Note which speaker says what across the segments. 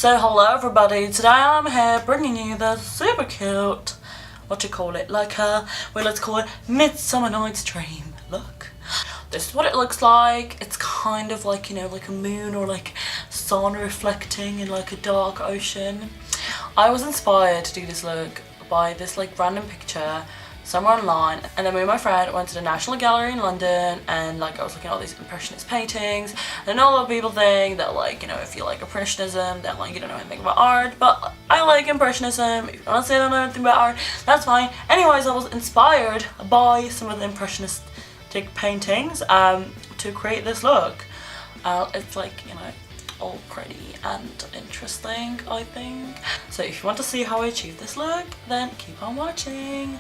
Speaker 1: So hello everybody, today I'm here bringing you the super cute, like well, let's call it Midsummer Night's Dream look. This is what it looks like. It's kind of like, you know, like a moon or like sun reflecting in like a dark ocean. I was inspired to do this look by this like random picture somewhere online, and then me and my friend went to the National Gallery in London, and like I was looking at all these impressionist paintings, and I know a lot of people think that, like, you know, if you like impressionism then like you don't know anything about art, but I like impressionism. If you want to say I don't know anything about art, that's fine. Anyways, I was inspired by some of the impressionistic paintings to create this look. It's like, you know, all pretty and interesting, I think. So if you want to see how I achieved this look, then keep on watching.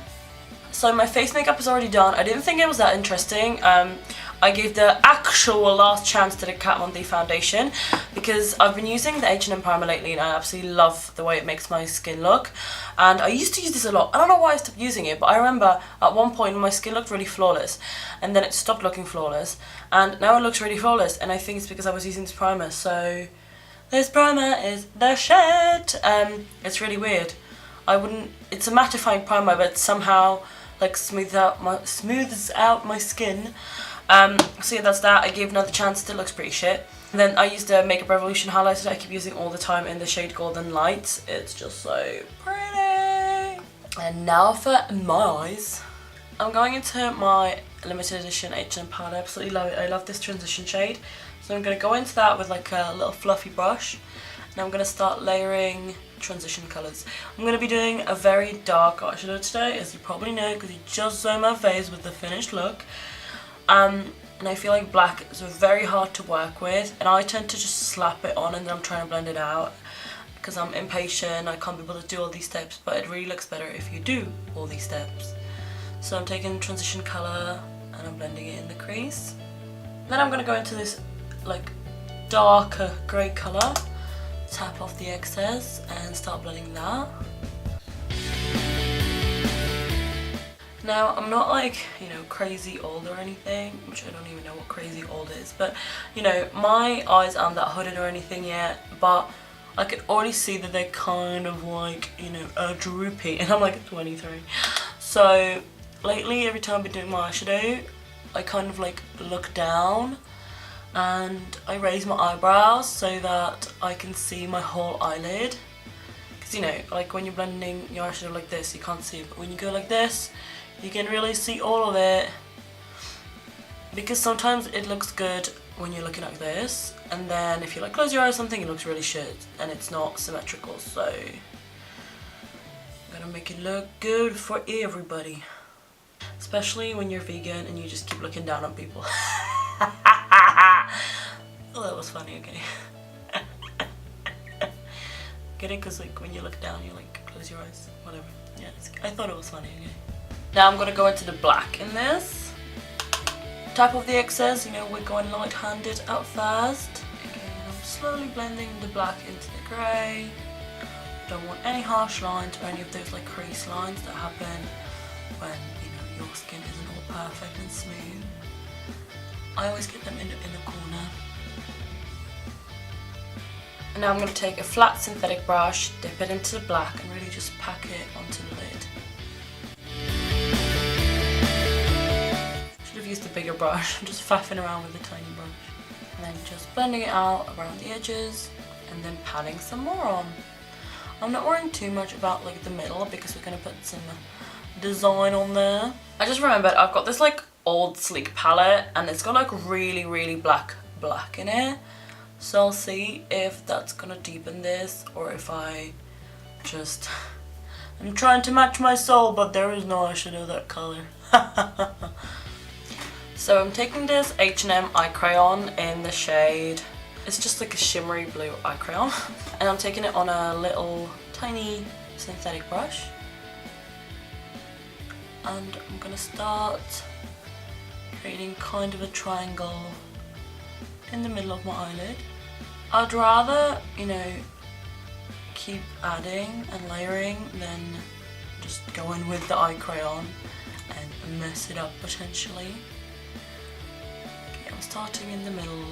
Speaker 1: So my face makeup is already done. I didn't think it was that interesting. I gave the actual last chance to the Kat Von D foundation because I've been using the H&M primer lately and I absolutely love the way it makes my skin look. And I used to use this a lot. I don't know why I stopped using it, but I remember at one point my skin looked really flawless and then it stopped looking flawless, and now it looks really flawless, and I think it's because I was using this primer. So this primer is the shit. It's really weird. It's a mattifying primer, but somehow like smooths out my skin. So yeah, that's that. I gave another chance, still looks pretty shit. And then I used the Makeup Revolution highlighter that I keep using all the time in the shade Golden Lights. It's just so pretty. And now for my eyes. I'm going into my limited edition H&M palette. I absolutely love it. I love this transition shade. So I'm going to go into that with like a little fluffy brush. And I'm going to start layering transition colours. I'm going to be doing a very dark eyeshadow today, as you probably know, because you just saw my face with the finished look. And I feel like black is very hard to work with, and I tend to just slap it on and then I'm trying to blend it out because I'm impatient. I can't be able to do all these steps, but it really looks better if you do all these steps. So I'm taking transition colour and I'm blending it in the crease. Then I'm going to go into this like darker grey colour, tap off the excess and start blending that. Now, I'm not like, you know, crazy old or anything, which I don't even know what crazy old is, but, you know, my eyes aren't that hooded or anything yet, but I could already see that they're kind of like, you know, droopy, and I'm like 23. So, lately, every time I've been doing my eyeshadow, I kind of like look down and I raise my eyebrows so that I can see my whole eyelid. Because, you know, like when you're blending your eyeshadow like this, you can't see it, but when you go like this, you can really see all of it. Because sometimes it looks good when you're looking like this, and then if you like close your eyes or something, it looks really shit and it's not symmetrical. So I'm gonna make it look good for everybody, especially when you're vegan and you just keep looking down on people. Oh, that was funny. Okay. Get it? Because like when you look down, you like close your eyes, whatever. Yeah, I thought it was funny. Okay. Now I'm gonna go into the black in this. Tap off the excess. You know, we're going light-handed at first. Okay, and I'm slowly blending the black into the grey. Don't want any harsh lines or any of those like crease lines that happen when, you know, your skin isn't all perfect and smooth. I always get them in the corner. And now I'm going to take a flat synthetic brush, dip it into the black and really just pack it onto the lid. Should have used a bigger brush. I'm just faffing around with a tiny brush. And then just blending it out around the edges and then patting some more on. I'm not worrying too much about like the middle because we're going to put some design on there. I just remembered I've got this like old sleek palette and it's got like really black in it. So I'll see if that's gonna deepen this or if I just... I'm trying to match my soul, but there is no eyeshadow that color. So I'm taking this H&M eye crayon in the shade... It's just like a shimmery blue eye crayon. And I'm taking it on a little tiny synthetic brush. And I'm gonna start creating kind of a triangle in the middle of my eyelid. I'd rather, you know, keep adding and layering than just go in with the eye crayon and mess it up potentially. Okay, I'm starting in the middle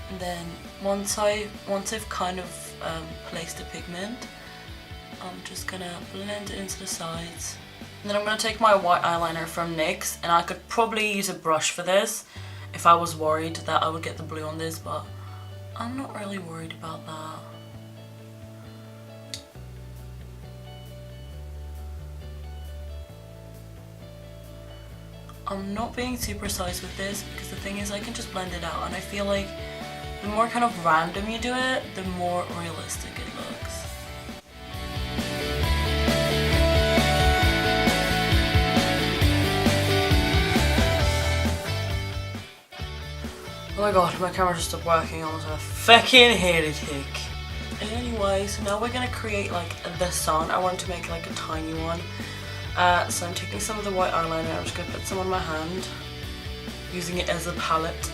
Speaker 1: And then once I've kind of placed the pigment, I'm just gonna blend it into the sides. And then I'm gonna take my white eyeliner from NYX, and I could probably use a brush for this if I was worried that I would get the blue on this, but I'm not really worried about that. I'm not being too precise with this because the thing is I can just blend it out, and I feel like the more kind of random you do it, the more realistic it looks. Oh my god, my camera just stopped working. I almost had a fucking head attack. Anyway, so now we're gonna create like the sun. I want to make like a tiny one. So I'm taking some of the white eyeliner. I'm just gonna put some on my hand, using it as a palette.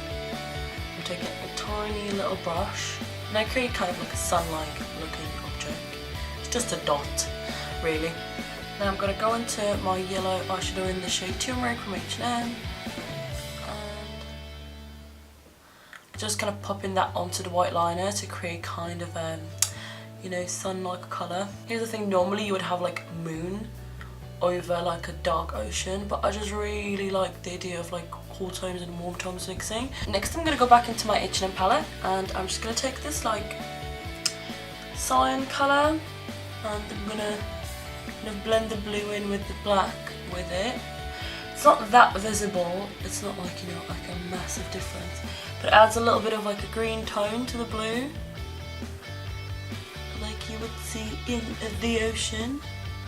Speaker 1: I'm taking a tiny little brush, and I create kind of like a sun-like looking object. It's just a dot, really. Then I'm gonna go into my yellow eyeshadow in the shade Turmeric from H&M. Just kind of popping that onto the white liner to create kind of you know, sun-like colour. Here's the thing, normally you would have like moon over like a dark ocean, but I just really like the idea of like cool tones and warm tones mixing. Next I'm going to go back into my H&M palette, and I'm just going to take this like cyan colour, and I'm going to kind of blend the blue in with the black with it. It's not that visible, it's not like, you know, like a massive difference, but it adds a little bit of like a green tone to the blue, like you would see in the ocean.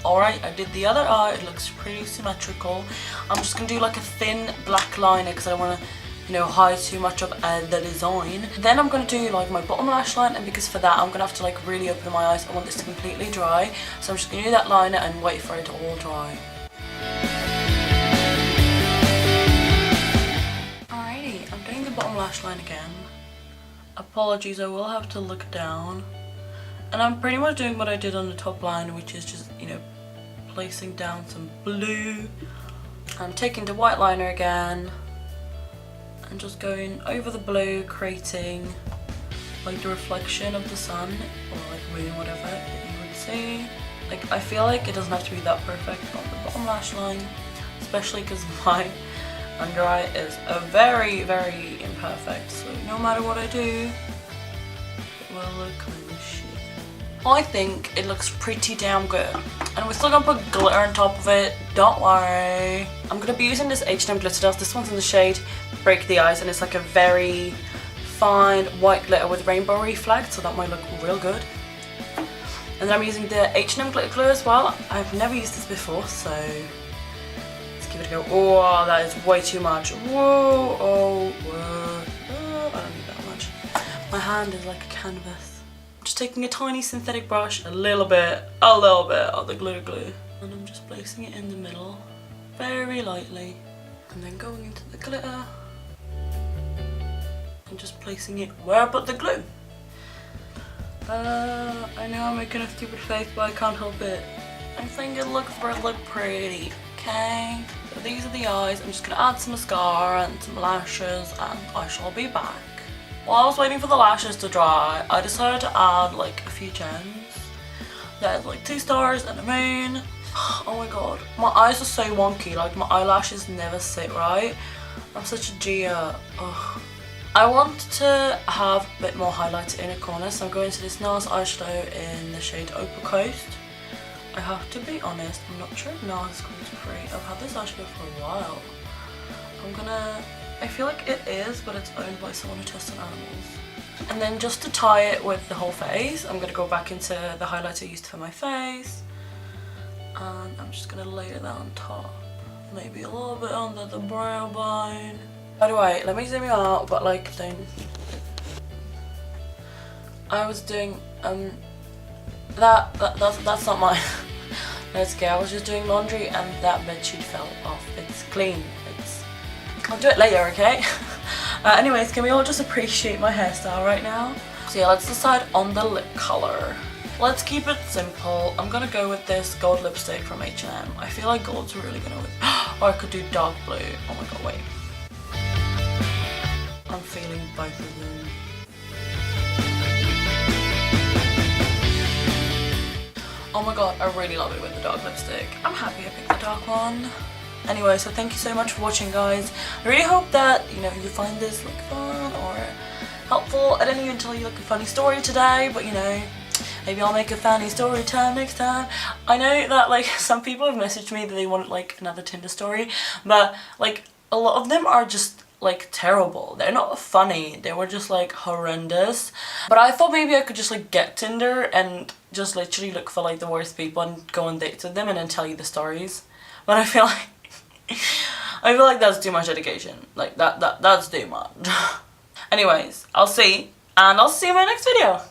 Speaker 1: Alright, I did the other eye, it looks pretty symmetrical. I'm just going to do like a thin black liner because I don't want to, you know, hide too much of the design. Then I'm going to do like my bottom lash line, and because for that I'm going to have to like really open my eyes. I want this to completely dry, so I'm just going to do that liner and wait for it to all dry. Alrighty, I'm doing the bottom lash line again. Apologies, I will have to look down. And I'm pretty much doing what I did on the top line, which is just, you know, placing down some blue. I'm taking the white liner again and just going over the blue, creating like the reflection of the sun or like moon, whatever that you would see. Like, I feel like it doesn't have to be that perfect on the bottom lash line, especially because my under eye is a very, very imperfect, so no matter what I do, it will look kind of shit. I think it looks pretty damn good, and we're still gonna put glitter on top of it, don't worry. I'm gonna be using this H&M glitter dust. This one's in the shade Break the Ice, and it's like a very fine white glitter with rainbow reflect, so that might look real good. And then I'm using the H&M glitter glue as well. I've never used this before, so let's give it a go. Oh, that is way too much. Whoa, oh, whoa. Oh, I don't need that much. My hand is like a canvas. Just taking a tiny synthetic brush, a little bit of the glitter glue, and I'm just placing it in the middle, very lightly, and then going into the glitter, and just placing it where I put the glue. I know I'm making a stupid face, but I can't help it. I think it looks really pretty, okay? So these are the eyes. I'm just gonna add some mascara and some lashes, and I shall be back. While I was waiting for the lashes to dry, I decided to add like a few gems. There's like 2 stars and a moon. Oh my god, my eyes are so wonky, like my eyelashes never sit right. I'm such a Gia. Ugh. I want to have a bit more highlighter inner corner, so I'm going to this NARS eyeshadow in the shade Opal Coast. I have to be honest, I'm not sure if NARS is cruelty-free. I've had this eyeshadow for a while. I feel like it is, but it's owned by someone who tests on animals. And then just to tie it with the whole face, I'm going to go back into the highlighter I used for my face. And I'm just going to layer that on top. Maybe a little bit under the brow bone. By the way, let me zoom you out, but like, don't. I was doing, that's not mine. Let's go. I was just doing laundry and that bedsheet fell off. It's clean. I'll do it later, okay? Anyways, can we all just appreciate my hairstyle right now? So yeah, let's decide on the lip color. Let's keep it simple. I'm gonna go with this gold lipstick from H&M. I feel like gold's really gonna win. Or I could do dark blue. Oh my god, wait. I'm feeling both of them. Oh my god, I really love it with the dark lipstick. I'm happy I picked the dark one. Anyway, so thank you so much for watching, guys. I really hope that, you know, you find this like fun or helpful. I didn't even tell you like a funny story today, but you know, maybe I'll make a funny story time next time. I know that like some people have messaged me that they want like another Tinder story, but like a lot of them are just like terrible. They're not funny, they were just like horrendous. But I thought maybe I could just like get Tinder and just literally look for like the worst people and go on dates with them and then tell you the stories. But I feel like that's too much dedication. Like that's too much. Anyways, I'll see you in my next video.